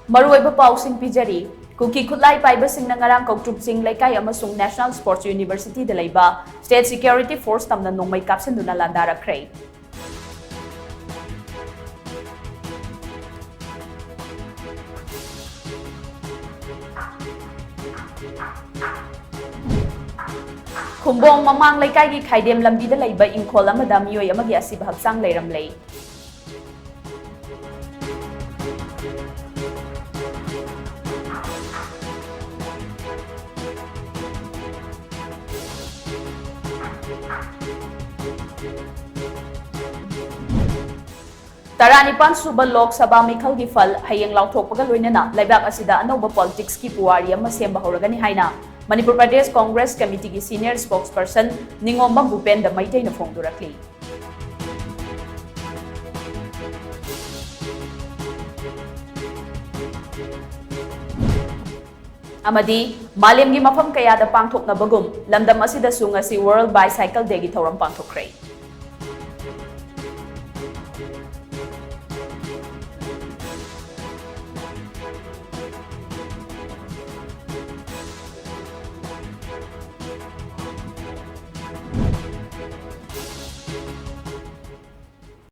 Maruoiba pausing pijari, kuki kutlai paibasing na ngarang kaugtubsing laikay amasung National Sports University de Laiba, State Security Force tamna nung may kapsin doon na landarakray. Kumbong mamang laikay gi khaidem lambi da laiba ingkhol amada miyoi amagi asib haksang leiram lei. Taranipan suba Lok Sabha Mikhal gi fal hayeng lauthokpaga loinana laibak asida anoba politics ki puwari ama semba horagani haina Manipur Pradesh Congress Committee ki senior spokesperson Ningomba Bhupenda Maitai na phongdurakli. Amadi malemgi mafam kayada pangthoknabagum lamdam asida sunga si World Bicycle Day gi thoram pangthokrai.